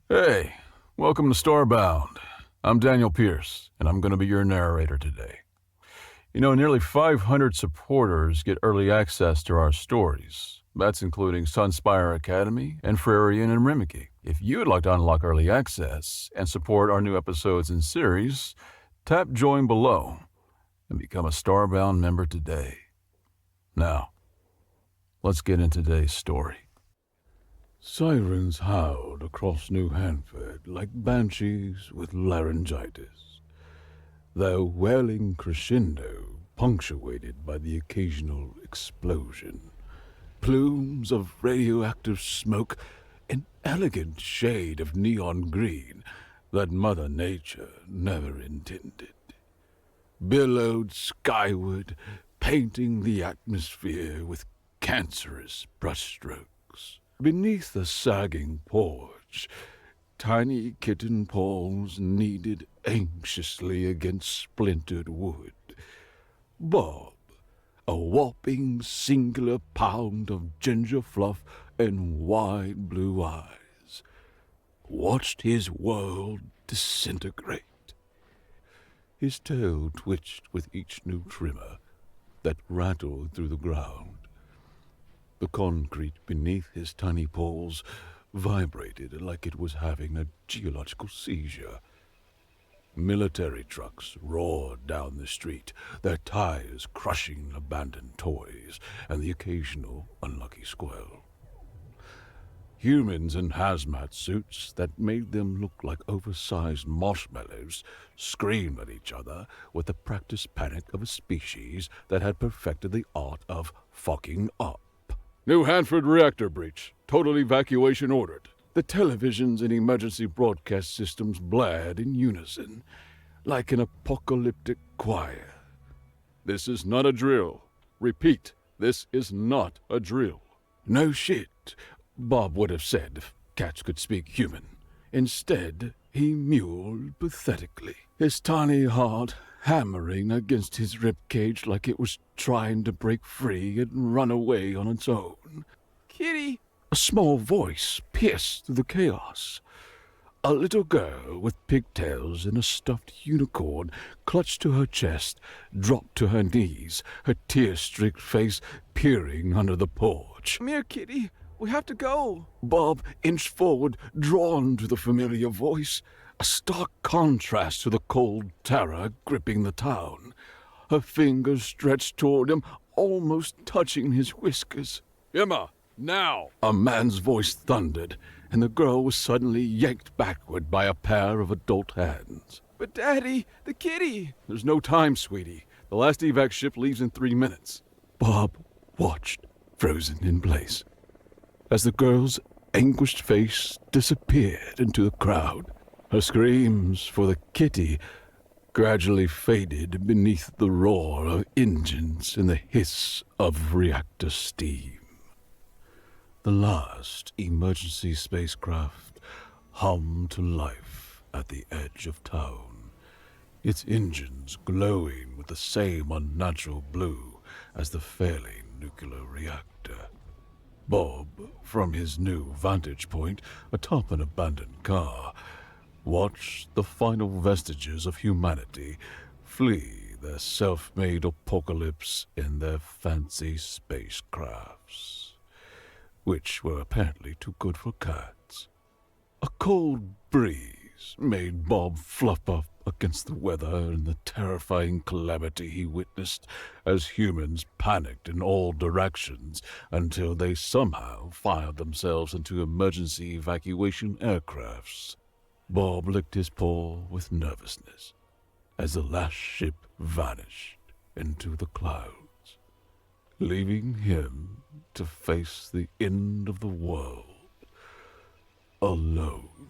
Hey, welcome to Starbound. I'm Daniel Pierce, and I'm going to be your narrator today. Nearly 500 supporters get early access to our stories. That's including Sunspire Academy and Frarian and Rimiki. If you would like to unlock early access and support our new episodes and series, tap join below and become a Starbound member today. Now, let's get into today's story. Sirens howled across New Hanford like banshees with laryngitis, their wailing crescendo punctuated by the occasional explosion. Plumes of radioactive smoke, an elegant shade of neon green that Mother Nature never intended, billowed skyward, painting the atmosphere with cancerous brushstrokes. Beneath the sagging porch, tiny kitten paws kneaded anxiously against splintered wood. Bob, a whopping singular pound of ginger fluff and wide blue eyes, watched his world disintegrate. His tail twitched with each new tremor that rattled through the ground. The concrete beneath his tiny paws vibrated like it was having a geological seizure. Military trucks roared down the street, their tires crushing abandoned toys and the occasional unlucky squirrel. Humans in hazmat suits that made them look like oversized marshmallows screamed at each other with the practiced panic of a species that had perfected the art of fucking up. New Hanford reactor breach. Total evacuation ordered. The televisions and emergency broadcast systems blared in unison, like an apocalyptic choir. This is not a drill. Repeat, this is not a drill. No shit, Bob would have said if cats could speak human. Instead, he mewed pathetically, his tiny heart hammering against his ribcage like it was trying to break free and run away on its own. Kitty! A small voice pierced through the chaos. A little girl with pigtails and a stuffed unicorn clutched to her chest, dropped to her knees, her tear-streaked face peering under the porch. Come here, Kitty. We have to go. Bob inched forward, drawn to the familiar voice, a stark contrast to the cold terror gripping the town. Her fingers stretched toward him, almost touching his whiskers. Emma, now! A man's voice thundered, and the girl was suddenly yanked backward by a pair of adult hands. But Daddy, the kitty! There's no time, sweetie. The last evac ship leaves in 3 minutes. Bob watched, frozen in place, as the girl's anguished face disappeared into the crowd. Her screams for the kitty gradually faded beneath the roar of engines and the hiss of reactor steam. The last emergency spacecraft hummed to life at the edge of town, its engines glowing with the same unnatural blue as the failing nuclear reactor. Bob, from his new vantage point atop an abandoned car, watched the final vestiges of humanity flee their self-made apocalypse in their fancy spacecrafts, which were apparently too good for cats. A cold breeze made Bob fluff up against the weather and the terrifying calamity he witnessed as humans panicked in all directions until they somehow fired themselves into emergency evacuation aircrafts. Bob licked his paw with nervousness as the last ship vanished into the clouds, leaving him to face the end of the world alone.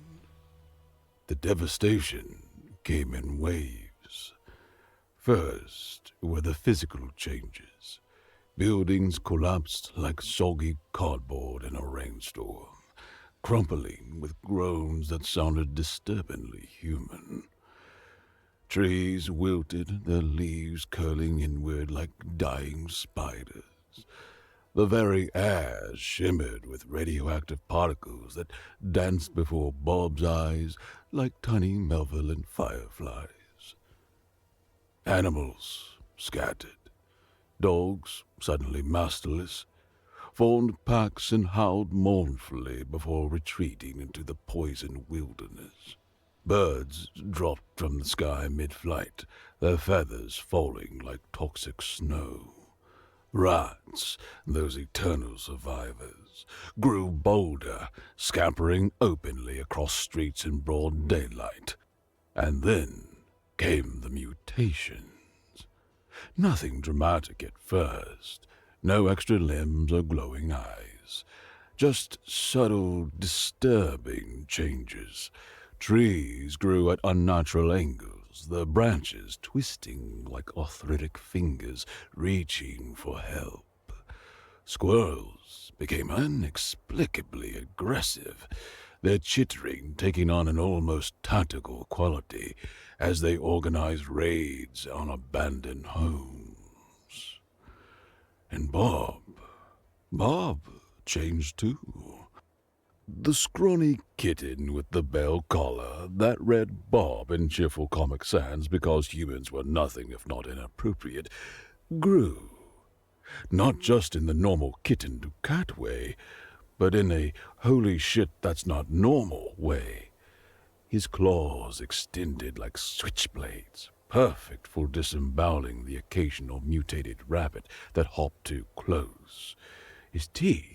The devastation came in waves. First were the physical changes. Buildings collapsed like soggy cardboard in a rainstorm, crumpling with groans that sounded disturbingly human. Trees wilted, their leaves curling inward like dying spiders. The very air shimmered with radioactive particles that danced before Bob's eyes like tiny malevolent fireflies. Animals scattered. Dogs, suddenly masterless, formed packs and howled mournfully before retreating into the poison wilderness. Birds dropped from the sky mid-flight, their feathers falling like toxic snow. Rats, those eternal survivors, grew bolder, scampering openly across streets in broad daylight. And then came the mutations. Nothing dramatic at first, no extra limbs or glowing eyes, just subtle, disturbing changes. Trees grew at unnatural angles, the branches twisting like arthritic fingers reaching for help. Squirrels became inexplicably aggressive, their chittering taking on an almost tactical quality as they organized raids on abandoned homes. And Bob changed too. The scrawny kitten with the bell collar that read Bob in cheerful Comic Sans because humans were nothing if not inappropriate, grew. Not just in the normal kitten-to-cat way, but in a holy shit that's not normal way. His claws extended like switchblades, perfect for disemboweling the occasional mutated rabbit that hopped too close. His teeth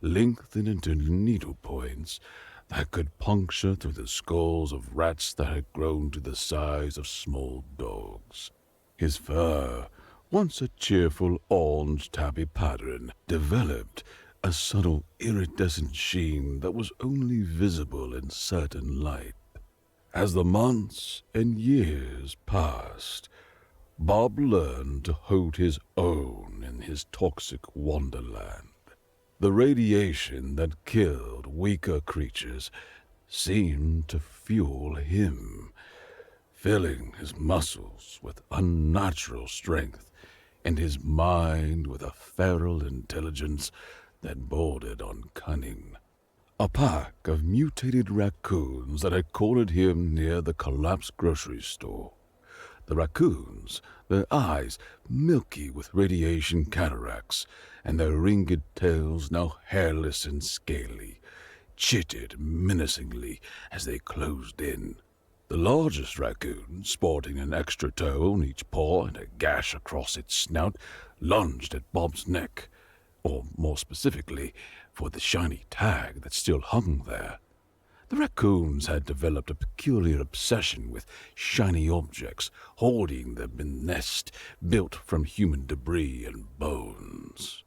lengthened into needle points that could puncture through the skulls of rats that had grown to the size of small dogs. His fur, once a cheerful orange tabby pattern, developed a subtle iridescent sheen that was only visible in certain light. As the months and years passed, Bob learned to hold his own in his toxic wonderland. The radiation that killed weaker creatures seemed to fuel him, filling his muscles with unnatural strength and his mind with a feral intelligence that bordered on cunning. A pack of mutated raccoons that had cornered him near the collapsed grocery store. The raccoons, their eyes milky with radiation cataracts, and their ringed tails now hairless and scaly, chittered menacingly as they closed in. The largest raccoon, sporting an extra toe on each paw and a gash across its snout, lunged at Bob's neck, or more specifically, for the shiny tag that still hung there. The raccoons had developed a peculiar obsession with shiny objects, hoarding them in nest built from human debris and bones.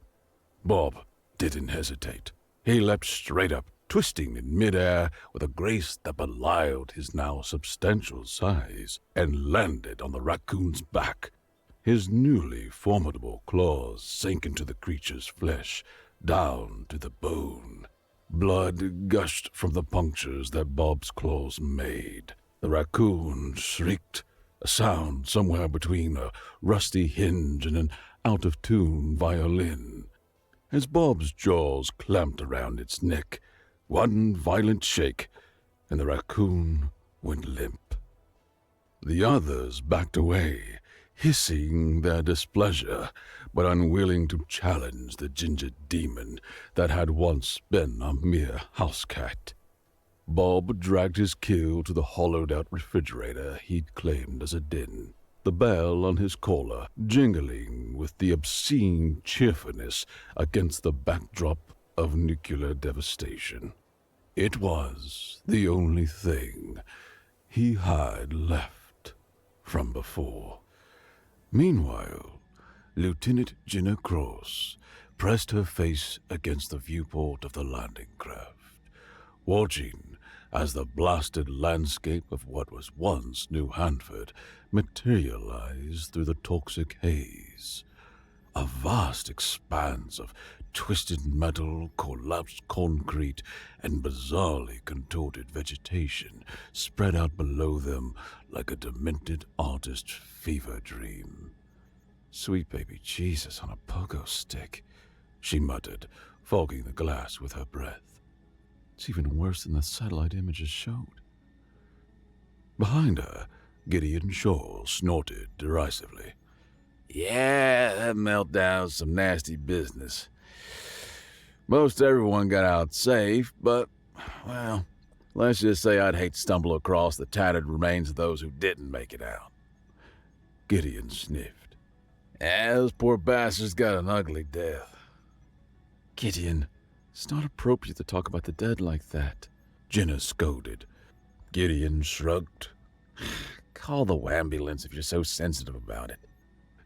Bob didn't hesitate. He leapt straight up, twisting in midair with a grace that belied his now substantial size, and landed on the raccoon's back. His newly formidable claws sank into the creature's flesh, down to the bone. Blood gushed from the punctures that Bob's claws made. The raccoon shrieked, a sound somewhere between a rusty hinge and an out-of-tune violin. As Bob's jaws clamped around its neck, one violent shake, and the raccoon went limp. The others backed away, hissing their displeasure, but unwilling to challenge the ginger demon that had once been a mere house cat. Bob dragged his kill to the hollowed-out refrigerator he'd claimed as a den, the bell on his collar jingling with the obscene cheerfulness against the backdrop of nuclear devastation. It was the only thing he had left from before. Meanwhile, Lieutenant Jenna Cross pressed her face against the viewport of the landing craft, watching as the blasted landscape of what was once New Hanford materialized through the toxic haze. A vast expanse of twisted metal, collapsed concrete, and bizarrely contorted vegetation spread out below them like a demented artist's fever dream. Sweet baby Jesus on a pogo stick. she muttered, fogging the glass with her breath. It's even worse than the satellite images showed. Behind her, Gideon Shaw snorted derisively. Yeah, that meltdown's some nasty business. Most everyone got out safe, but, well, let's just say I'd hate to stumble across the tattered remains of those who didn't make it out. Gideon sniffed. Those poor bastards got an ugly death. Gideon, it's not appropriate to talk about the dead like that, Jenna scolded. Gideon shrugged. Call the ambulance if you're so sensitive about it.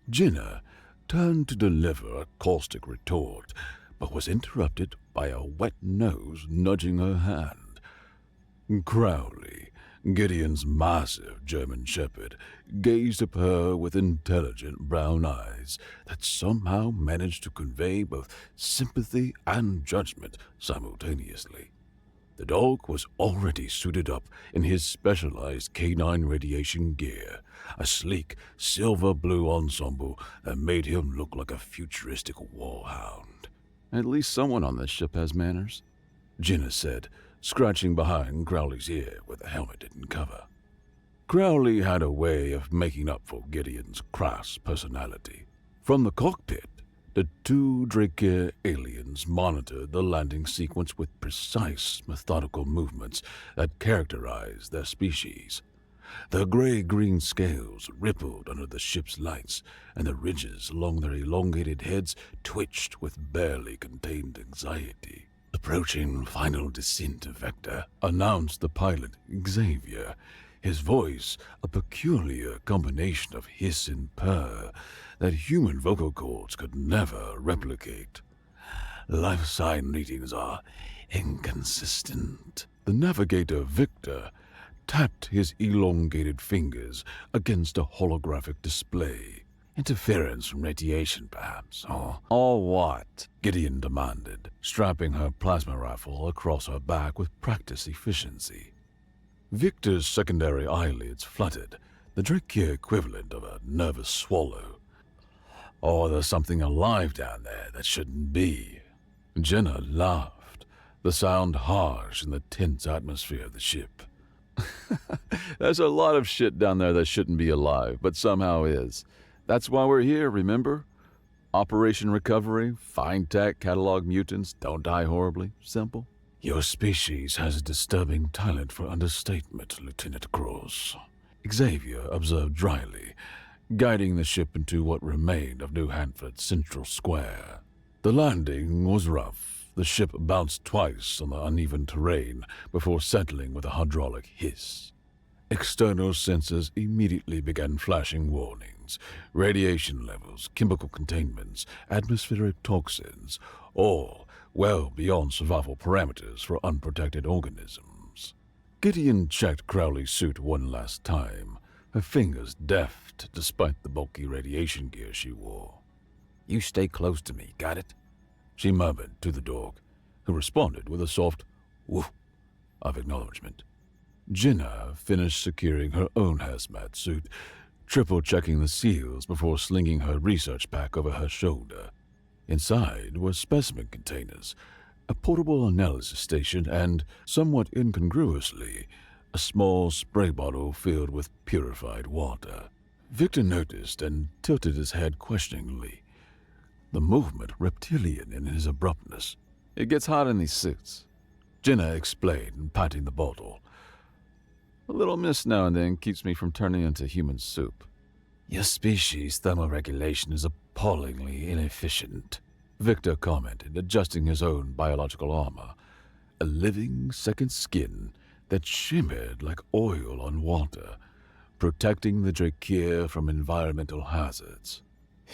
Jenna turned to deliver a caustic retort, but was interrupted by a wet nose nudging her hand. Crowley, Gideon's massive German shepherd, gazed at her with intelligent brown eyes that somehow managed to convey both sympathy and judgment simultaneously. The dog was already suited up in his specialized canine radiation gear, a sleek silver-blue ensemble that made him look like a futuristic warhound. At least someone on this ship has manners, Jenna said, scratching behind Crowley's ear where the helmet didn't cover. Crowley had a way of making up for Gideon's crass personality. From the cockpit, the two Drakeer aliens monitored the landing sequence with precise, methodical movements that characterized their species. The gray-green scales rippled under the ship's lights, and the ridges along their elongated heads twitched with barely contained anxiety. Approaching final descent vector, announced the pilot, Xavier, his voice a peculiar combination of hiss and purr that human vocal cords could never replicate. Life sign readings are inconsistent. The navigator, Victor, tapped his elongated fingers against a holographic display. Interference from radiation, perhaps, or what? Gideon demanded, strapping her plasma rifle across her back with practiced efficiency. Victor's secondary eyelids fluttered, the Drakeer equivalent of a nervous swallow. Or there's something alive down there that shouldn't be. Jenna laughed, the sound harsh in the tense atmosphere of the ship. There's a lot of shit down there that shouldn't be alive, but somehow is. That's why we're here, remember? Operation Recovery, find tech, catalog mutants, don't die horribly, simple. Your species has a disturbing talent for understatement, Lieutenant Cross, Xavier observed dryly, guiding the ship into what remained of New Hanford's central square. The landing was rough. The ship bounced twice on the uneven terrain before settling with a hydraulic hiss. External sensors immediately began flashing warnings. Radiation levels, chemical containments, atmospheric toxins, all well beyond survival parameters for unprotected organisms. Gideon checked Crowley's suit one last time, her fingers deft despite the bulky radiation gear she wore. You stay close to me, got it? She murmured to the dog, who responded with a soft woof of acknowledgement. Jenna finished securing her own hazmat suit, triple-checking the seals before slinging her research pack over her shoulder. Inside were specimen containers, a portable analysis station, and, somewhat incongruously, a small spray bottle filled with purified water. Victor noticed and tilted his head questioningly, the movement reptilian in his abruptness. It gets hot in these suits, Jenna explained, patting the bottle. A little mist now and then keeps me from turning into human soup. Your species' thermoregulation is appallingly inefficient, Victor commented, adjusting his own biological armor, a living second skin that shimmered like oil on water, protecting the Drakeer from environmental hazards.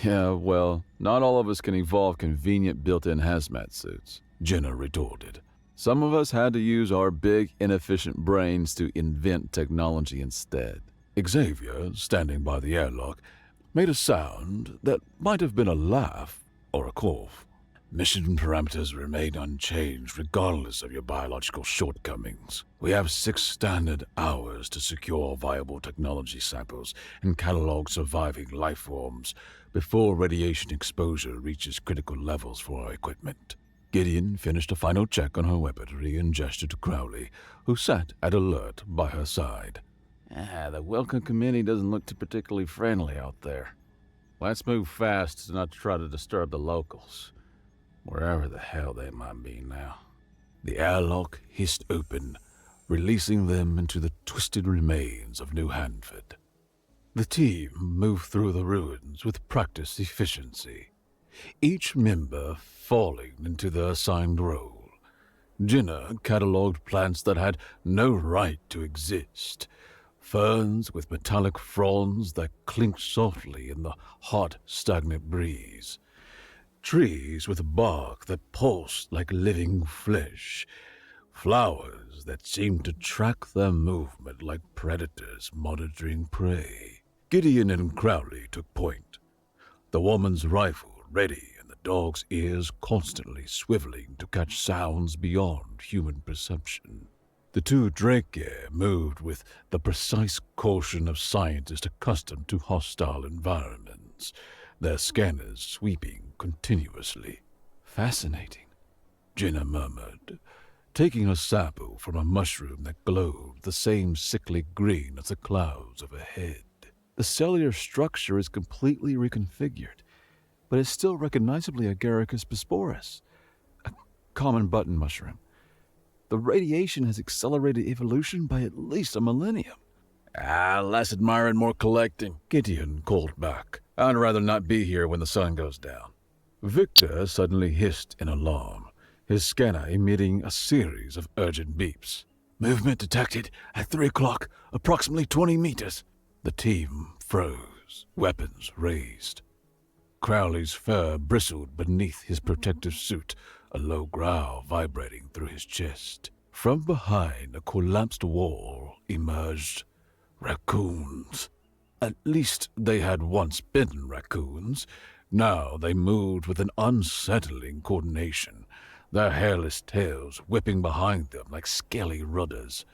Yeah, well, not all of us can evolve convenient built-in hazmat suits, Jenna retorted. Some of us had to use our big, inefficient brains to invent technology instead. Xavier, standing by the airlock, made a sound that might have been a laugh or a cough. Mission parameters remain unchanged regardless of your biological shortcomings. We have 6 standard hours to secure viable technology samples and catalog surviving life forms before radiation exposure reaches critical levels for our equipment. Gideon finished a final check on her weaponry and gestured to Crowley, who sat at alert by her side. The Welcome Committee doesn't look too particularly friendly out there. Let's move fast and not try to disturb the locals, wherever the hell they might be now. The airlock hissed open, releasing them into the twisted remains of New Hanford. The team moved through the ruins with practiced efficiency, each member falling into their assigned role. Jenna catalogued plants that had no right to exist, ferns with metallic fronds that clinked softly in the hot, stagnant breeze, trees with bark that pulsed like living flesh, flowers that seemed to track their movement like predators monitoring prey. Gideon and Crowley took point, the woman's rifle ready and the dog's ears constantly swiveling to catch sounds beyond human perception. The two Drake moved with the precise caution of scientists accustomed to hostile environments, their scanners sweeping continuously. Fascinating, Jenna murmured, taking a sample from a mushroom that glowed the same sickly green as the clouds overhead. The cellular structure is completely reconfigured, but is still recognizably Agaricus bisporus, a common button mushroom. The radiation has accelerated evolution by at least a millennium. Less admiring, more collecting, Gideon called back. I'd rather not be here when the sun goes down. Victor suddenly hissed in alarm, his scanner emitting a series of urgent beeps. Movement detected at 3 o'clock, approximately 20 meters. The team froze, weapons raised. Crowley's fur bristled beneath his protective suit, a low growl vibrating through his chest. From behind a collapsed wall emerged raccoons. At least they had once been raccoons. Now they moved with an unsettling coordination, their hairless tails whipping behind them like scaly rudders,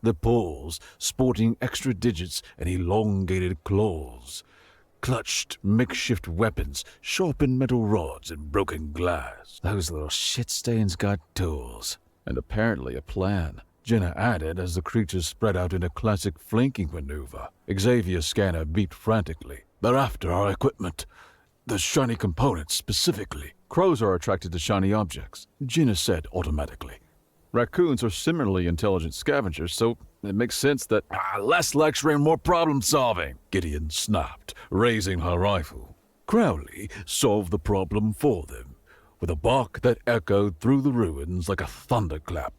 the paws sporting extra digits and elongated claws, clutched makeshift weapons, sharpened metal rods and broken glass. Those little shit-stains got tools, and apparently a plan, Jenna added as the creatures spread out in a classic flanking maneuver. Xavier's scanner beeped frantically. They're after our equipment. The shiny components, specifically. Crows are attracted to shiny objects, Jenna said automatically. Raccoons are similarly intelligent scavengers, so it makes sense that... less lecturing, more problem-solving, Gideon snapped, raising her rifle. Crowley solved the problem for them, with a bark that echoed through the ruins like a thunderclap.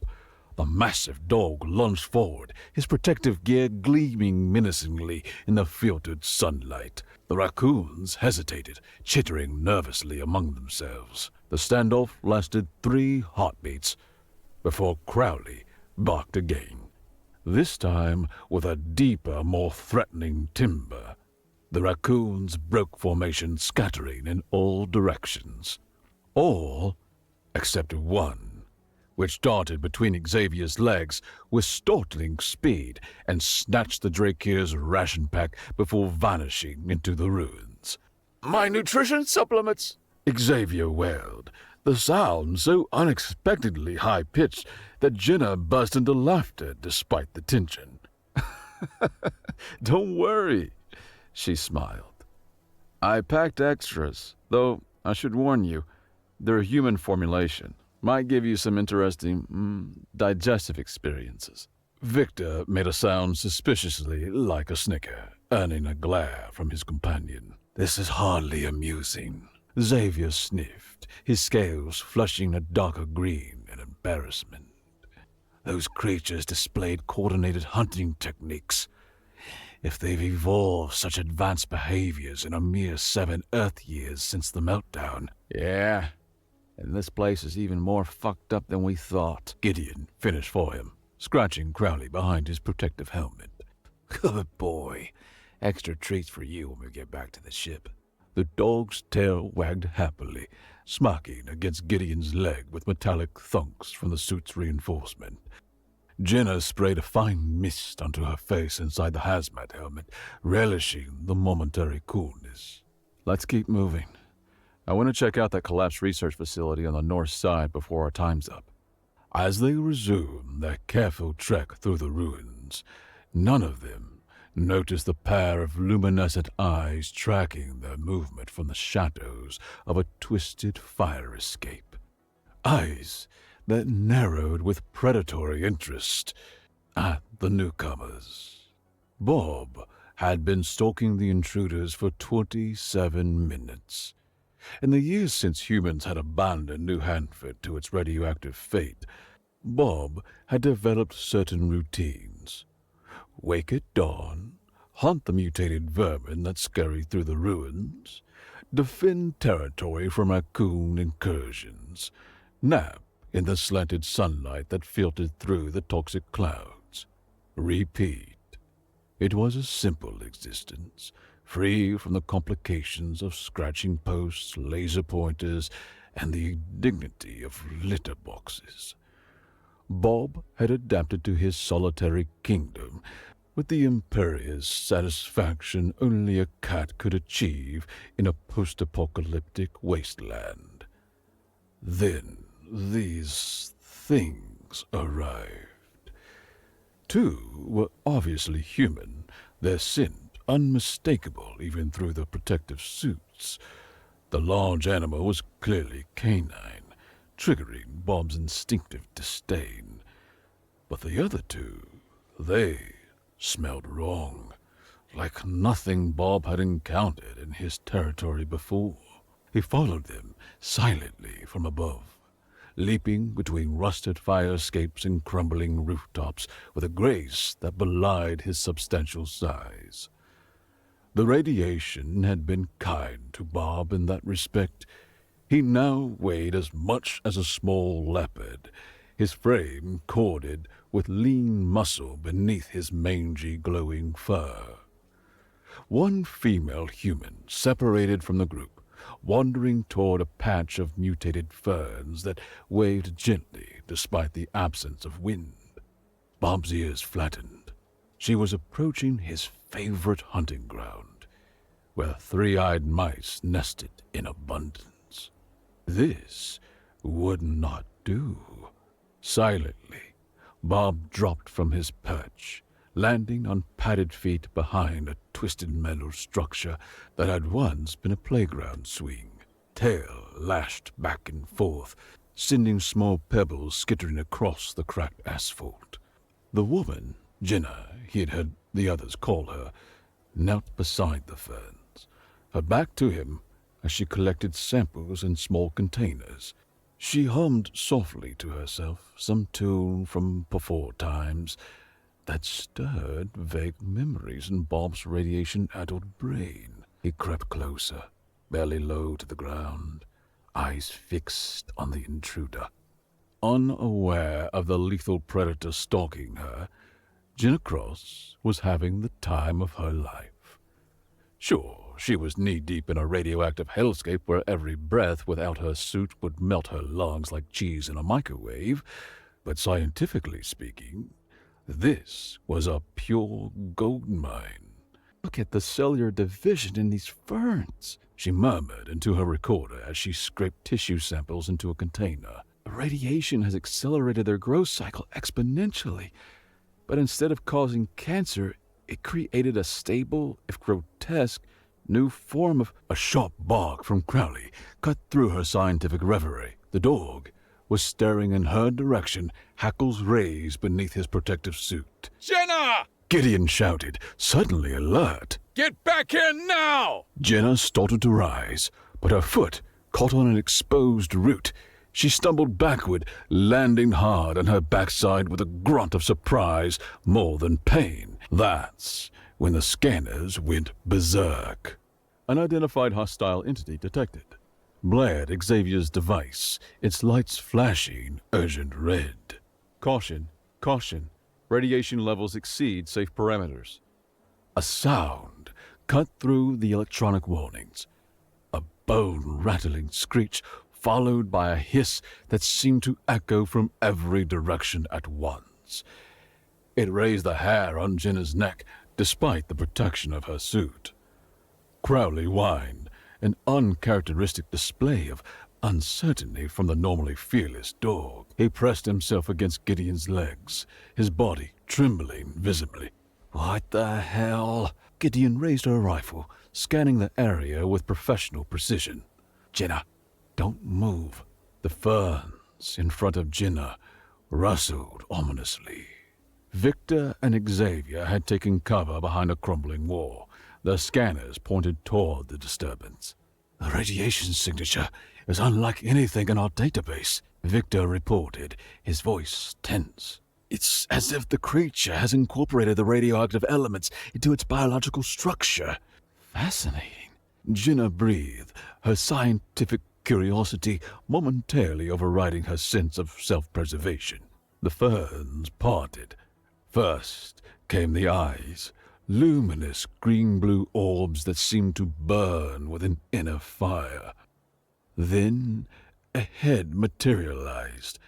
The massive dog lunged forward, his protective gear gleaming menacingly in the filtered sunlight. The raccoons hesitated, chittering nervously among themselves. The standoff lasted 3 heartbeats before Crowley barked again, this time with a deeper, more threatening timbre. The raccoons broke formation, scattering in all directions. All except one, which darted between Xavier's legs with startling speed and snatched the Drakeer's ration pack before vanishing into the ruins. "My nutrition supplements!" Xavier wailed, the sound so unexpectedly high-pitched that Jenna burst into laughter despite the tension. "Don't worry," she smiled. "I packed extras, though I should warn you, they're human formulation. Might give you some interesting, digestive experiences." Victor made a sound suspiciously like a snicker, earning a glare from his companion. "This is hardly amusing." Xavier sniffed, his scales flushing a darker green in embarrassment. "Those creatures displayed coordinated hunting techniques. If they've evolved such advanced behaviors in a mere 7 Earth years since the meltdown." "Yeah, and this place is even more fucked up than we thought," Gideon finished for him, scratching Crowley behind his protective helmet. "Good boy. Extra treats for you when we get back to the ship." The dog's tail wagged happily, smacking against Gideon's leg with metallic thunks from the suit's reinforcement. Jenna sprayed a fine mist onto her face inside the hazmat helmet, relishing the momentary coolness. Let's keep moving. I want to check out that collapsed research facility on the north side before our time's up. As they resumed their careful trek through the ruins, none of them noticed the pair of luminescent eyes tracking their movement from the shadows of a twisted fire escape. Eyes that narrowed with predatory interest at the newcomers. Bob had been stalking the intruders for 27 minutes. In the years since humans had abandoned New Hanford to its radioactive fate, Bob had developed certain routines. Wake at dawn, hunt the mutated vermin that scurry through the ruins, defend territory from raccoon incursions, nap in the slanted sunlight that filtered through the toxic clouds. Repeat. It was a simple existence, free from the complications of scratching posts, laser pointers, and the indignity of litter boxes. Bob had adapted to his solitary kingdom with the imperious satisfaction only a cat could achieve in a post-apocalyptic wasteland. Then these things arrived. Two were obviously human, their scent unmistakable even through the protective suits. The large animal was clearly canine, triggering Bob's instinctive disdain. But the other two, they smelled wrong, like nothing Bob had encountered in his territory before. He followed them silently from above, leaping between rusted fire escapes and crumbling rooftops with a grace that belied his substantial size. The radiation had been kind to Bob in that respect. He now weighed as much as a small leopard, his frame corded with lean muscle beneath his mangy, glowing fur. One female human separated from the group, wandering toward a patch of mutated ferns that waved gently despite the absence of wind. Bob's ears flattened. She was approaching his favorite hunting ground, where three-eyed mice nested in abundance. This would not do. Silently, Bob dropped from his perch, landing on padded feet behind a twisted metal structure that had once been a playground swing. Tail lashed back and forth, sending small pebbles skittering across the cracked asphalt. The woman, Jenna, he had heard the others call her, knelt beside the ferns, her back to him as she collected samples in small containers. She hummed softly to herself some tune from before times that stirred vague memories in Bob's radiation-addled brain. He crept closer, belly low to the ground, eyes fixed on the intruder. Unaware of the lethal predator stalking her, Jenna Cross was having the time of her life. Sure, she was knee-deep in a radioactive hellscape where every breath without her suit would melt her lungs like cheese in a microwave, but scientifically speaking, this was a pure gold mine. "Look at the cellular division in these ferns," she murmured into her recorder as she scraped tissue samples into a container. "The radiation has accelerated their growth cycle exponentially, but instead of causing cancer, it created a stable, if grotesque, new form of..." A sharp bark from Crowley cut through her scientific reverie. The dog was staring in her direction, hackles raised beneath his protective suit. Jenna! Gideon shouted, suddenly alert. Get back here now! Jenna started to rise, but her foot caught on an exposed root. She stumbled backward, landing hard on her backside with a grunt of surprise more than pain. That's when the scanners went berserk. Unidentified hostile entity detected. Blared Xavier's device, its lights flashing urgent red. Caution, caution. Radiation levels exceed safe parameters. A sound cut through the electronic warnings. A bone-rattling screech followed by a hiss that seemed to echo from every direction at once. It raised the hair on Jenna's neck, despite the protection of her suit. Crowley whined, an uncharacteristic display of uncertainty from the normally fearless dog. He pressed himself against Gideon's legs, his body trembling visibly. What the hell? Gideon raised her rifle, scanning the area with professional precision. Jenna, don't move. The ferns in front of Jenna rustled ominously. Victor and Xavier had taken cover behind a crumbling wall. The scanners pointed toward the disturbance. The radiation signature is unlike anything in our database, Victor reported, his voice tense. It's as if the creature has incorporated the radioactive elements into its biological structure. Fascinating. Jenna breathed, her scientific curiosity momentarily overriding her sense of self-preservation. The ferns parted. First came the eyes, luminous green-blue orbs that seemed to burn with an inner fire. Then a head materialized,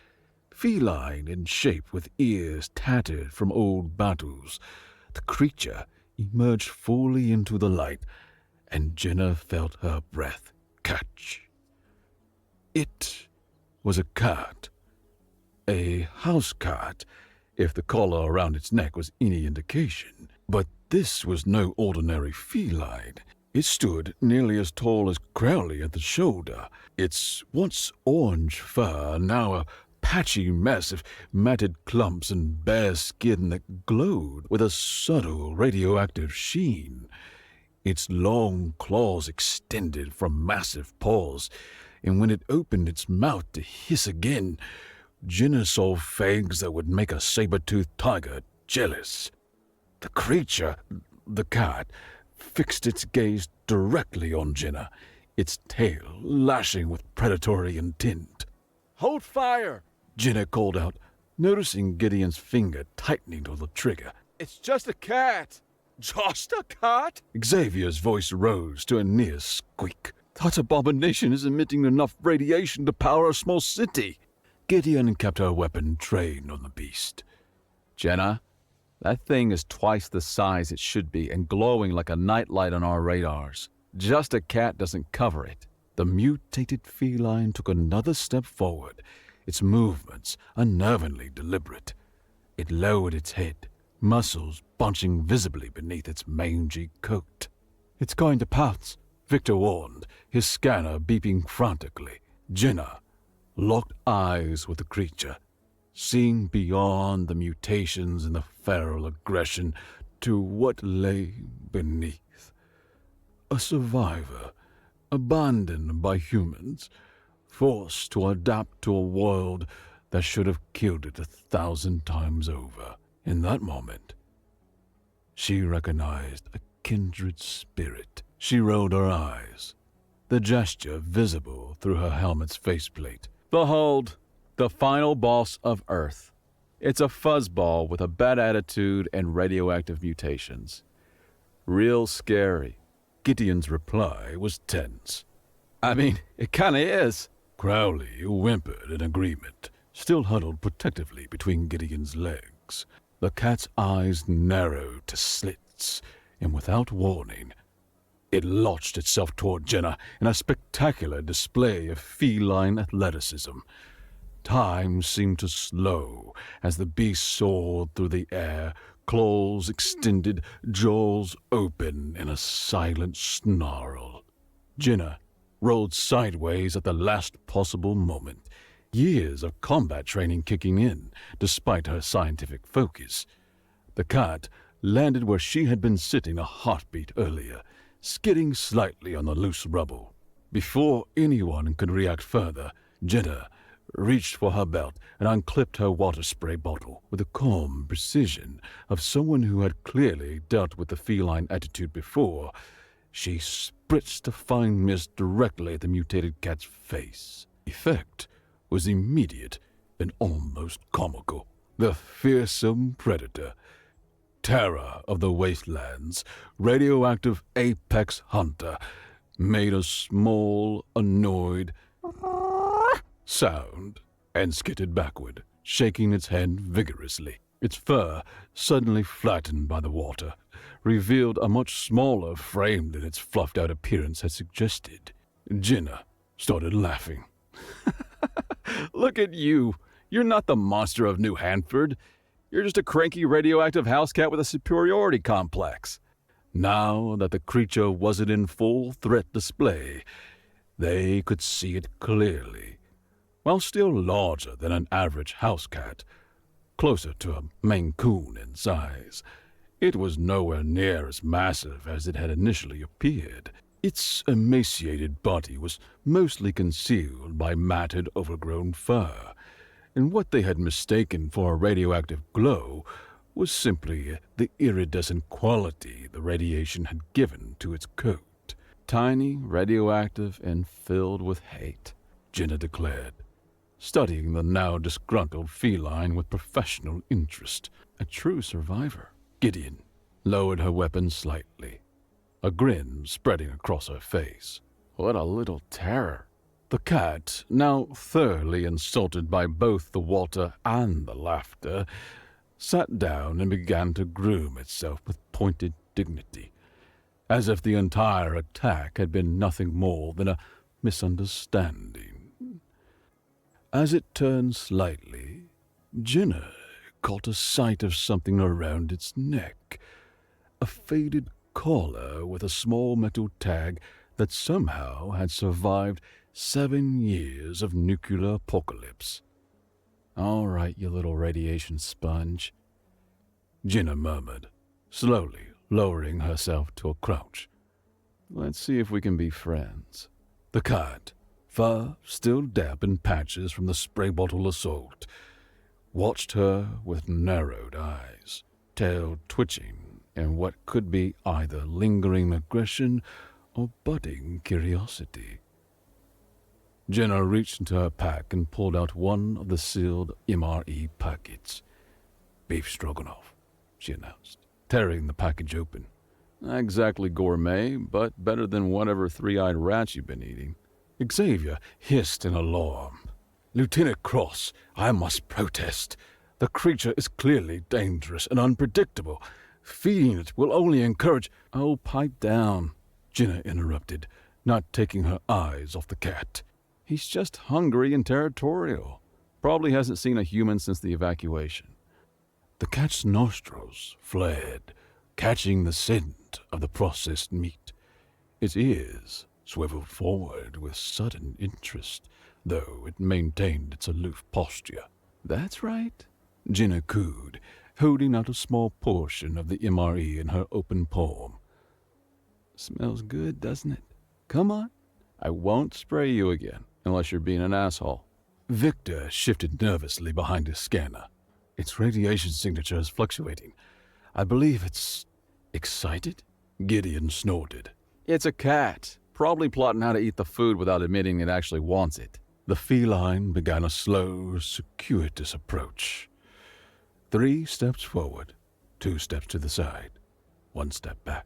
feline in shape with ears tattered from old battles. The creature emerged fully into the light, and Jenna felt her breath catch. It was a cat. A house cat, if the collar around its neck was any indication. But this was no ordinary feline. It stood nearly as tall as Crowley at the shoulder, its once orange fur now a patchy mess of matted clumps and bare skin that glowed with a subtle radioactive sheen. Its long claws extended from massive paws, and when it opened its mouth to hiss again, Jenna saw fangs that would make a saber-toothed tiger jealous. The creature, the cat, fixed its gaze directly on Jenna, its tail lashing with predatory intent. Hold fire! Jenna called out, noticing Gideon's finger tightening on the trigger. It's just a cat. Just a cat? Xavier's voice rose to a near squeak. That abomination is emitting enough radiation to power a small city. Gideon kept her weapon trained on the beast. Jenna, that thing is twice the size it should be and glowing like a nightlight on our radars. Just a cat doesn't cover it. The mutated feline took another step forward, its movements unnervingly deliberate. It lowered its head, muscles bunching visibly beneath its mangy coat. It's going to pounce, Victor warned, his scanner beeping frantically. Jenna locked eyes with the creature, seeing beyond the mutations and the feral aggression to what lay beneath. A survivor, abandoned by humans, forced to adapt to a world that should have killed it 1,000 times over. In that moment, she recognized a kindred spirit. She rolled her eyes, the gesture visible through her helmet's faceplate. Behold, the final boss of Earth. It's a fuzzball with a bad attitude and radioactive mutations. Real scary. Gideon's reply was tense. I mean, it kinda is. Crowley whimpered in agreement, still huddled protectively between Gideon's legs. The cat's eyes narrowed to slits, and without warning, it launched itself toward Jenna in a spectacular display of feline athleticism. Time seemed to slow as the beast soared through the air, claws extended, jaws open in a silent snarl. Jenna rolled sideways at the last possible moment, years of combat training kicking in, despite her scientific focus. The cat landed where she had been sitting a heartbeat earlier, skidding slightly on the loose rubble. Before anyone could react further, Jenna reached for her belt and unclipped her water spray bottle with the calm precision of someone who had clearly dealt with the feline attitude before. She spritzed a fine mist directly at the mutated cat's face. Effect was immediate and almost comical. The fearsome predator, terror of the wastelands, radioactive apex hunter, made a small, annoyed sound and skidded backward, shaking its head vigorously. Its fur, suddenly flattened by the water, revealed a much smaller frame than its fluffed-out appearance had suggested. Jenna started laughing. Look at you. You're not the monster of New Hanford. You're just a cranky radioactive house cat with a superiority complex. Now that the creature wasn't in full threat display, they could see it clearly. While still larger than an average house cat, closer to a Maine Coon in size, it was nowhere near as massive as it had initially appeared. Its emaciated body was mostly concealed by matted, overgrown fur, and what they had mistaken for a radioactive glow was simply the iridescent quality the radiation had given to its coat. Tiny, radioactive, and filled with hate, Jenna declared, studying the now disgruntled feline with professional interest. A true survivor. Gideon lowered her weapon slightly, a grin spreading across her face. What a little terror. The cat, now thoroughly insulted by both the water and the laughter, sat down and began to groom itself with pointed dignity, as if the entire attack had been nothing more than a misunderstanding. As it turned slightly, Jenna caught a sight of something around its neck, a faded collar with a small metal tag that somehow had survived 7 years of nuclear apocalypse. "All right, you little radiation sponge," Jenna murmured, slowly lowering herself to a crouch. "Let's see if we can be friends." The cat, fur still damp in patches from the spray bottle assault, watched her with narrowed eyes, tail twitching in what could be either lingering aggression or budding curiosity. Jenna reached into her pack and pulled out one of the sealed MRE packets. "Beef stroganoff," she announced, tearing the package open. "Not exactly gourmet, but better than whatever three-eyed rat you've been eating." Xavier hissed in alarm. "Lieutenant Cross, I must protest. The creature is clearly dangerous and unpredictable. Feeding it will only encourage—" "Oh, pipe down," Jenna interrupted, not taking her eyes off the cat. "He's just hungry and territorial. Probably hasn't seen a human since the evacuation." The cat's nostrils flared, catching the scent of the processed meat. Its ears swiveled forward with sudden interest, though it maintained its aloof posture. "That's right," Jenna cooed, holding out a small portion of the MRE in her open palm. "Smells good, doesn't it? Come on. I won't spray you again, unless you're being an asshole." Victor shifted nervously behind his scanner. "Its radiation signature is fluctuating. I believe it's excited?" Gideon snorted. "It's a cat, probably plotting how to eat the food without admitting it actually wants it." The feline began a slow, circuitous approach. 3 steps forward, 2 steps to the side, 1 step back.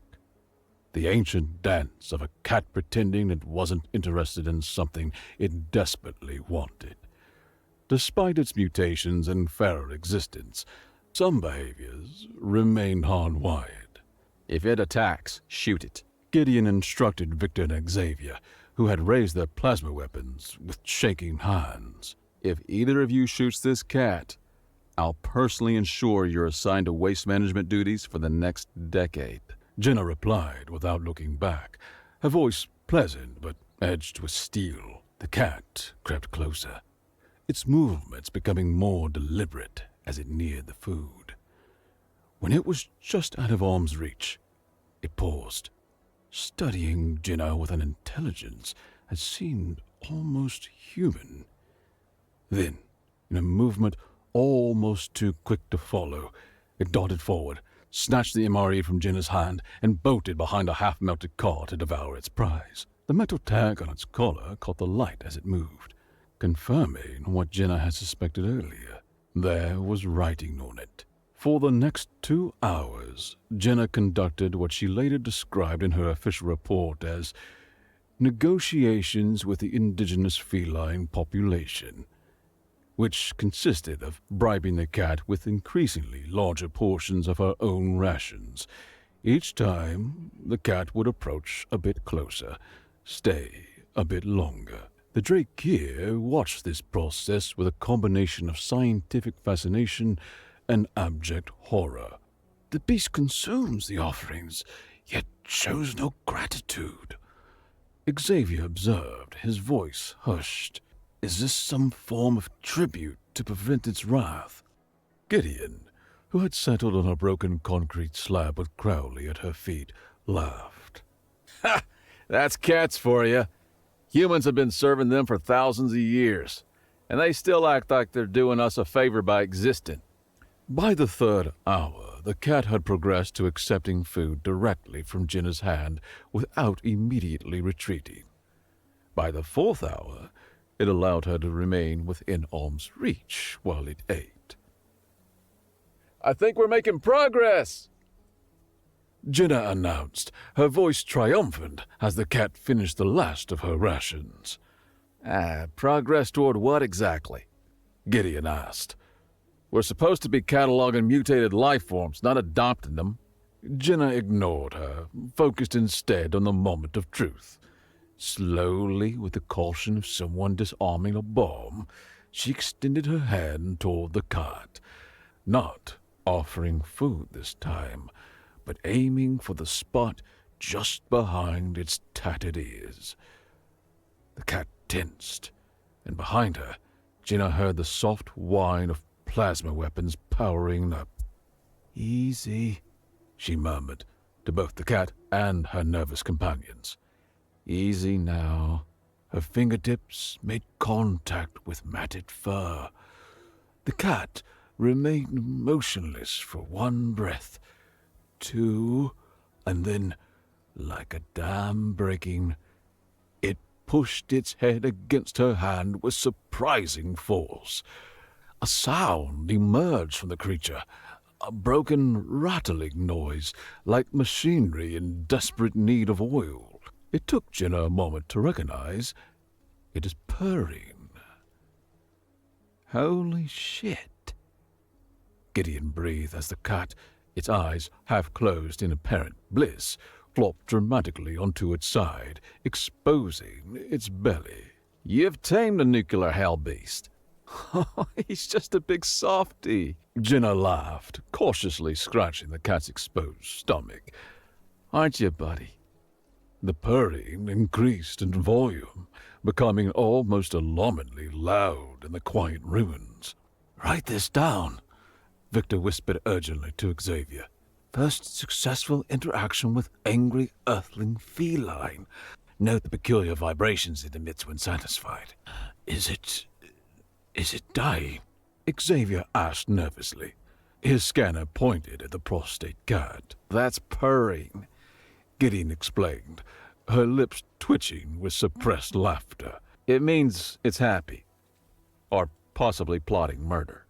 The ancient dance of a cat pretending it wasn't interested in something it desperately wanted. Despite its mutations and feral existence, some behaviors remained hardwired. "If it attacks, shoot it," Gideon instructed Victor and Xavier, who had raised their plasma weapons with shaking hands. "If either of you shoots this cat, I'll personally ensure you're assigned to waste management duties for the next decade." Jenna replied without looking back, her voice pleasant but edged with steel. The cat crept closer, its movements becoming more deliberate as it neared the food. When it was just out of arm's reach, it paused, studying Jenna with an intelligence that seemed almost human. Then, in a movement almost too quick to follow, it darted forward, snatched the MRE from Jenna's hand, and bolted behind a half-melted car to devour its prize. The metal tag on its collar caught the light as it moved, confirming what Jenna had suspected earlier. There was writing on it. For the next 2 hours, Jenna conducted what she later described in her official report as negotiations with the indigenous feline population. which consisted of bribing the cat with increasingly larger portions of her own rations. Each time, the cat would approach a bit closer, stay a bit longer. The Drakeer watched this process with a combination of scientific fascination and abject horror. The beast consumes the offerings, yet shows no gratitude. Xavier observed, his voice hushed. Is this some form of tribute to prevent its wrath? Gideon, who had settled on a broken concrete slab with Crowley at her feet, laughed. Ha! That's cats for you. Humans have been serving them for thousands of years, and they still act like they're doing us a favor by existing. By the third hour, the cat had progressed to accepting food directly from Jenna's hand without immediately retreating. By the fourth hour, it allowed her to remain within arm's reach while it ate. I think we're making progress, Jenna announced, her voice triumphant as the cat finished the last of her rations. Progress toward what exactly? Gideon asked. We're supposed to be cataloging mutated life forms, not adopting them. Jenna ignored her, focused instead on the moment of truth. Slowly, with the caution of someone disarming a bomb, she extended her hand toward the cat, not offering food this time, but aiming for the spot just behind its tattered ears. The cat tensed, and behind her, Jenna heard the soft whine of plasma weapons powering up. Easy, she murmured to both the cat and her nervous companions. Easy now. Her fingertips made contact with matted fur. The cat remained motionless for one breath, two, and then, like a dam breaking, it pushed its head against her hand with surprising force. A sound emerged from the creature, a broken, rattling noise, like machinery in desperate need of oil. It took Jenna a moment to recognize it is purring. Holy shit, Gideon breathed as the cat, its eyes half closed in apparent bliss, flopped dramatically onto its side, exposing its belly. You've tamed the nuclear hell beast. He's just a big softy, Jenna laughed, cautiously scratching the cat's exposed stomach. Aren't you, buddy? The purring increased in volume, becoming almost alarmingly loud in the quiet ruins. Write this down, Victor whispered urgently to Xavier. First successful interaction with angry earthling feline. Note the peculiar vibrations it emits when satisfied. Is it dying? Xavier asked nervously. His scanner pointed at the prostrate cat. That's purring, Gideon explained, her lips twitching with suppressed laughter. It means it's happy, or possibly plotting murder.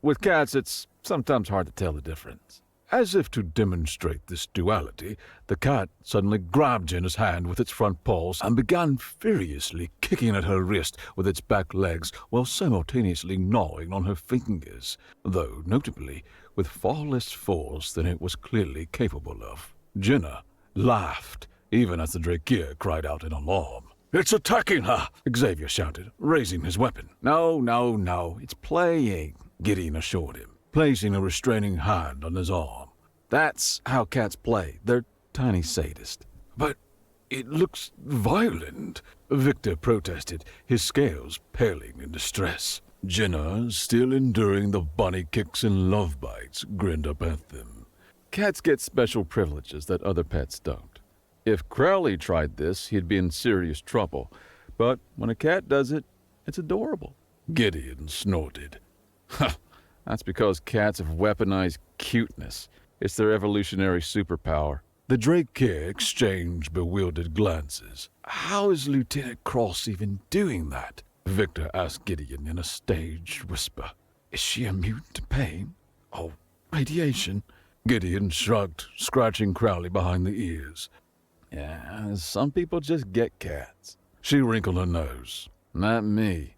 With cats, it's sometimes hard to tell the difference. As if to demonstrate this duality, the cat suddenly grabbed Jenna's hand with its front paws and began furiously kicking at her wrist with its back legs while simultaneously gnawing on her fingers, though notably with far less force than it was clearly capable of. Jenna laughed, even as the Drakeer cried out in alarm. It's attacking her, Xavier shouted, raising his weapon. No, it's playing, Gideon assured him, placing a restraining hand on his arm. That's how cats play. They're tiny sadists. But it looks violent, Victor protested, his scales paling in distress. Jenna, still enduring the bunny kicks and love bites, grinned up at them. Cats get special privileges that other pets don't. If Crowley tried this, he'd be in serious trouble. But when a cat does it, it's adorable. Gideon snorted. Ha! That's because cats have weaponized cuteness. It's their evolutionary superpower. The Drakeer exchanged bewildered glances. How is Lieutenant Cross even doing that? Victor asked Gideon in a staged whisper. Is she immune to pain? Or radiation? Gideon shrugged, scratching Crowley behind the ears. Yeah, some people just get cats. She wrinkled her nose. Not me.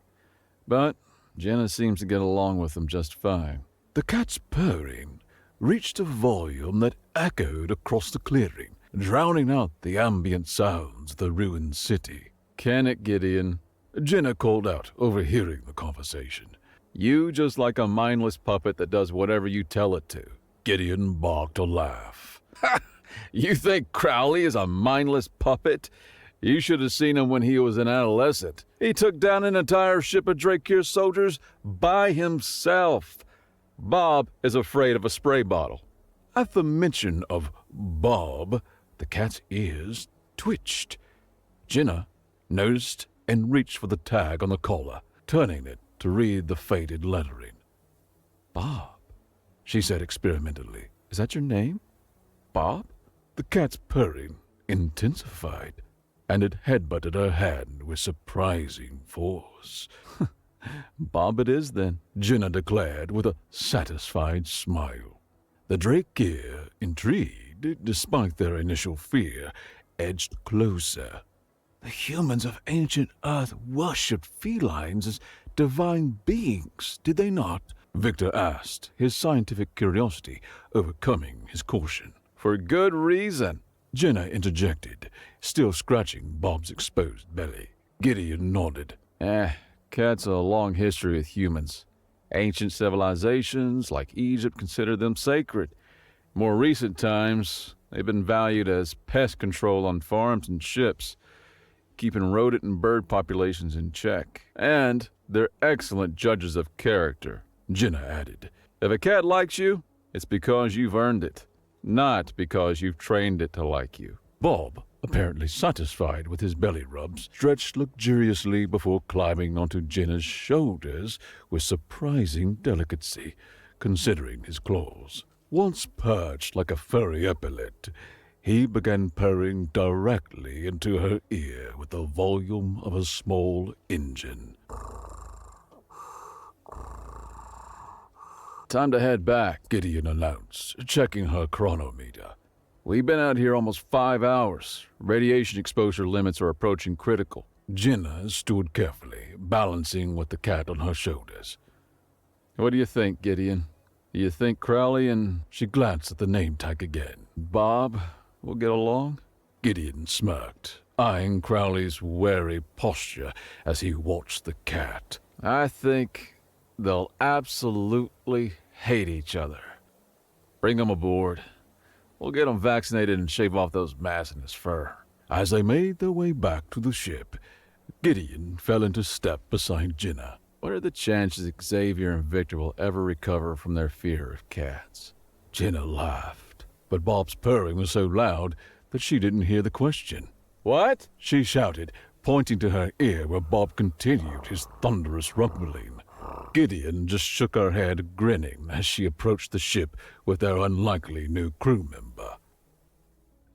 But Jenna seems to get along with them just fine. The cat's purring reached a volume that echoed across the clearing, drowning out the ambient sounds of the ruined city. Can it, Gideon? Jenna called out, overhearing the conversation. You just like a mindless puppet that does whatever you tell it to. Gideon barked a laugh. You think Crowley is a mindless puppet? You should have seen him when he was an adolescent. He took down an entire ship of Drake's soldiers by himself. Bob is afraid of a spray bottle. At the mention of Bob, the cat's ears twitched. Jenna noticed and reached for the tag on the collar, turning it to read the faded lettering. Bob, she said experimentally. is that your name? Bob? The cat's purring intensified, and it headbutted her hand with surprising force. Bob it is, then, Jenna declared with a satisfied smile. The Drakeir, intrigued despite their initial fear, edged closer. The humans of ancient Earth worshipped felines as divine beings, did they not? Victor asked, his scientific curiosity overcoming his caution. For good reason, Jenna interjected, still scratching Bob's exposed belly. Gideon nodded. Cats have a long history with humans. Ancient civilizations, like Egypt, considered them sacred. More recent times, they've been valued as pest control on farms and ships, keeping rodent and bird populations in check. And they're excellent judges of character, Jenna added. If a cat likes you, it's because you've earned it, not because you've trained it to like you. Bob, apparently satisfied with his belly rubs, stretched luxuriously before climbing onto Jenna's shoulders with surprising delicacy, considering his claws. Once perched like a furry epaulet, he began purring directly into her ear with the volume of a small engine. Time to head back, Gideon announced, checking her chronometer. We've been out here almost 5 hours. Radiation exposure limits are approaching critical. Jenna stood carefully, balancing with the cat on her shoulders. What do you think, Gideon? Do you think Crowley and She glanced at the name tag again. Bob will get along? Gideon smirked, eyeing Crowley's wary posture as he watched the cat. I think they'll absolutely hate each other. Bring them aboard. We'll get him vaccinated and shave off those masks in his fur. As they made their way back to the ship, Gideon fell into step beside Jenna. What are the chances Xavier and Victor will ever recover from their fear of cats? Jenna laughed, but Bob's purring was so loud that she didn't hear the question. What? She shouted, pointing to her ear where Bob continued his thunderous rumbling. Gideon just shook her head, grinning as she approached the ship with their unlikely new crew member.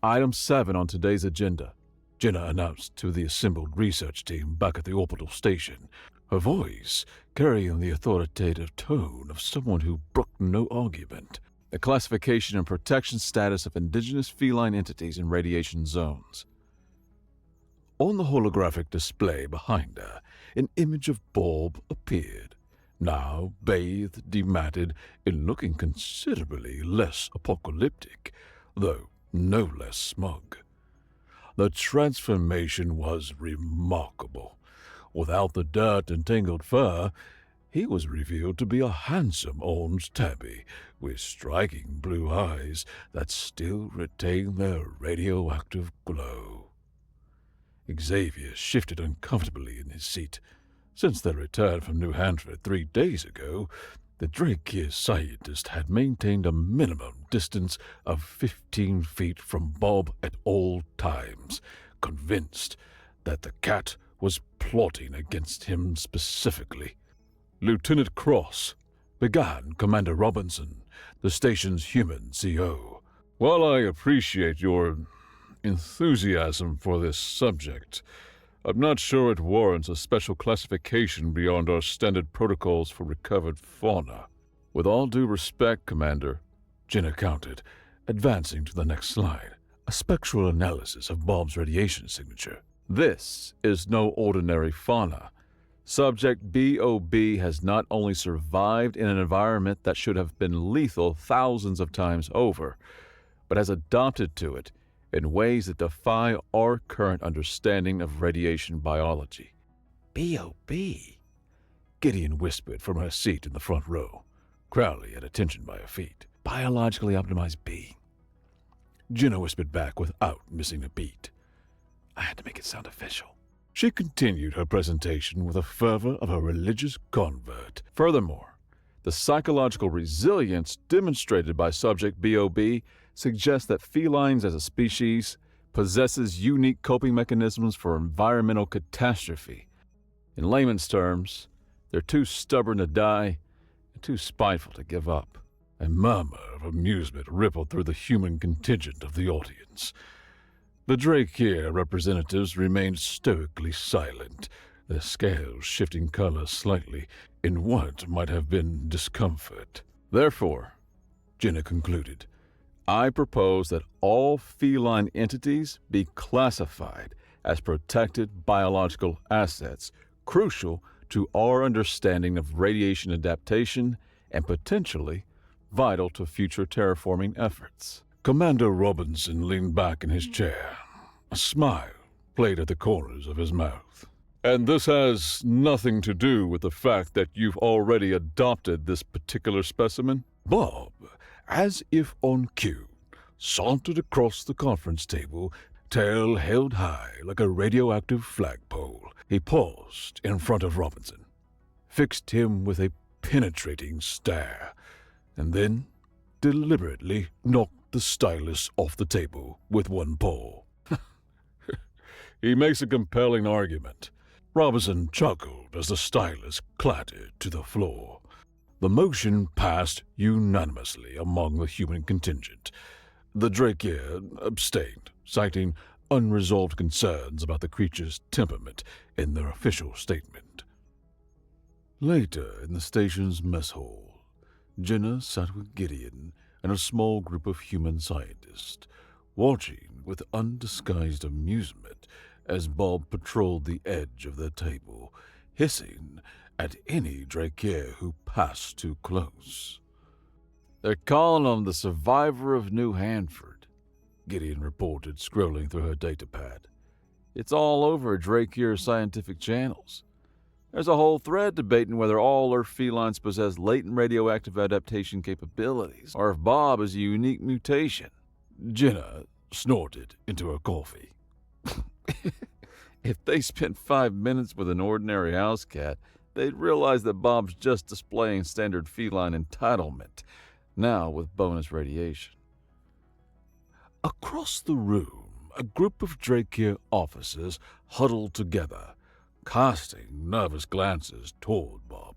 Item 7 on today's agenda. Jenna announced to the assembled research team back at the orbital station, her voice carrying the authoritative tone of someone who brooked no argument. The classification and protection status of indigenous feline entities in radiation zones. On the holographic display behind her, an image of Bob appeared, now bathed, dematted, and looking considerably less apocalyptic, though no less smug. The transformation was remarkable. Without the dirt and tangled fur, he was revealed to be a handsome orange tabby with striking blue eyes that still retained their radioactive glow. Xavier shifted uncomfortably in his seat. Since their return from New Hampshire 3 days ago, the Drakeir scientist had maintained a minimum distance of 15 feet from Bob at all times, convinced that the cat was plotting against him specifically. "Lieutenant Cross," began Commander Robinson, the station's human CO. "While I appreciate your enthusiasm for this subject, I'm not sure it warrants a special classification beyond our standard protocols for recovered fauna." With all due respect, Commander, Jenna countered, advancing to the next slide, a spectral analysis of Bob's radiation signature. this is no ordinary fauna. Subject BOB has not only survived in an environment that should have been lethal thousands of times over, but has adapted to it in ways that defy our current understanding of radiation biology. B.O.B.? Gideon whispered from her seat in the front row, Crowley at attention by her feet. Biologically optimized B. Jenna whispered back without missing a beat. I had to make it sound official. She continued her presentation with the fervor of a religious convert. Furthermore, the psychological resilience demonstrated by subject BOB suggests that felines as a species possesses unique coping mechanisms for environmental catastrophe. In layman's terms, they're too stubborn to die and too spiteful to give up. A murmur of amusement rippled through the human contingent of the audience. The Drakeer representatives remained stoically silent, their scales shifting color slightly in what might have been discomfort. Therefore, Jenna concluded, I propose that all feline entities be classified as protected biological assets, crucial to our understanding of radiation adaptation and potentially vital to future terraforming efforts. Commander Robinson leaned back in his chair. A smile played at the corners of his mouth. And this has nothing to do with the fact that you've already adopted this particular specimen? Bob, as if on cue, sauntered across the conference table, tail held high like a radioactive flagpole. He paused in front of Robinson, fixed him with a penetrating stare, and then deliberately knocked the stylus off the table with one paw. He makes a compelling argument. Robinson chuckled as the stylus clattered to the floor. The motion passed unanimously among the human contingent. The Drakeer abstained, citing unresolved concerns about the creature's temperament in their official statement. Later, in the station's mess hall, Jenna sat with Gideon and a small group of human scientists, watching with undisguised amusement as Bob patrolled the edge of their table, hissing at any Drakeer who passed too close. They're calling him the survivor of New Hanford, Gideon reported, scrolling through her datapad. It's all over Drakeer scientific channels. There's a whole thread debating whether all Earth felines possess latent radioactive adaptation capabilities, or if Bob is a unique mutation. Jenna snorted into her coffee. If they spent 5 minutes with an ordinary house cat, they'd realize that Bob's just displaying standard feline entitlement, now with bonus radiation. Across the room, a group of Drakeer officers huddled together, casting nervous glances toward Bob.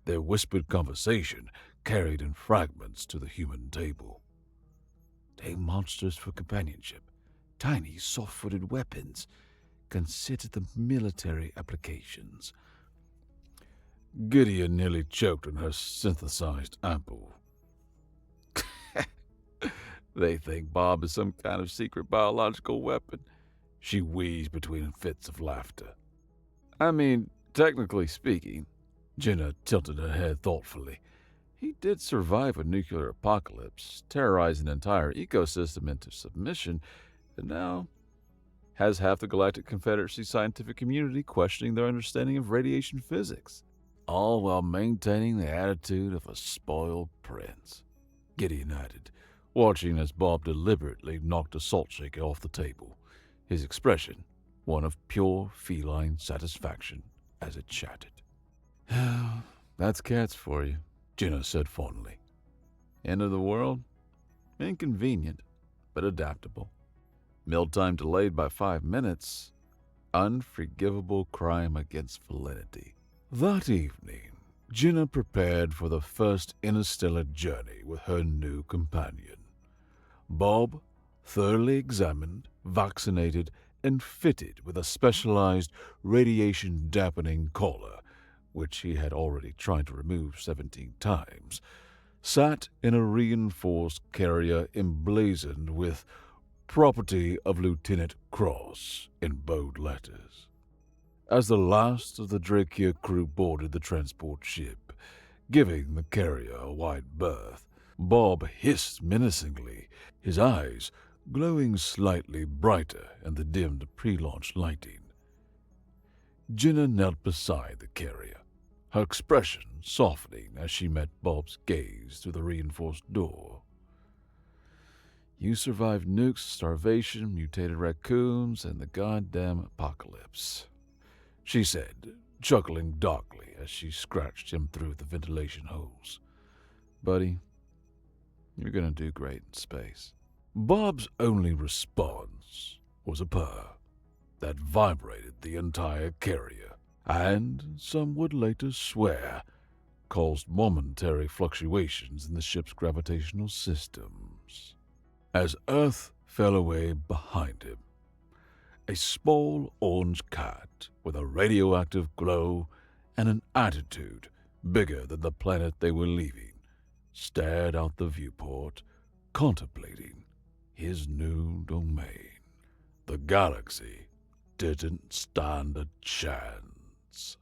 Their whispered conversation carried in fragments to the human table. They monsters for companionship, tiny soft-footed weapons. Consider the military applications. Gideon nearly choked on her synthesized ample. They think Bob is some kind of secret biological weapon, she wheezed between fits of laughter. I mean, technically speaking, Jenna tilted her head thoughtfully. He did survive a nuclear apocalypse, terrorize an entire ecosystem into submission, and now has half the Galactic Confederacy scientific community questioning their understanding of radiation physics, all while maintaining the attitude of a spoiled prince, Gideon added, watching as Bob deliberately knocked a salt shaker off the table, his expression one of pure feline satisfaction as it chatted. That's cats for you, Jenna said fondly. End of the world? Inconvenient, but adaptable. Mealtime delayed by 5 minutes. Unforgivable crime against felinity. That evening, Jenna prepared for the first interstellar journey with her new companion. Bob, thoroughly examined, vaccinated, and fitted with a specialized radiation-dampening collar, which he had already tried to remove 17 times, sat in a reinforced carrier emblazoned with "Property of Lieutenant Cross" in bold letters. As the last of the Drakia crew boarded the transport ship, giving the carrier a wide berth, Bob hissed menacingly, his eyes glowing slightly brighter in the dimmed pre-launch lighting. Jenna knelt beside the carrier, her expression softening as she met Bob's gaze through the reinforced door. "You survived nukes, starvation, mutated raccoons, and the goddamn apocalypse," she said, chuckling darkly as she scratched him through the ventilation holes. "Buddy, you're gonna do great in space." Bob's only response was a purr that vibrated the entire carrier, and, some would later swear, caused momentary fluctuations in the ship's gravitational systems. As Earth fell away behind him, a small orange cat with a radioactive glow and an attitude bigger than the planet they were leaving stared out the viewport, contemplating his new domain. The galaxy didn't stand a chance.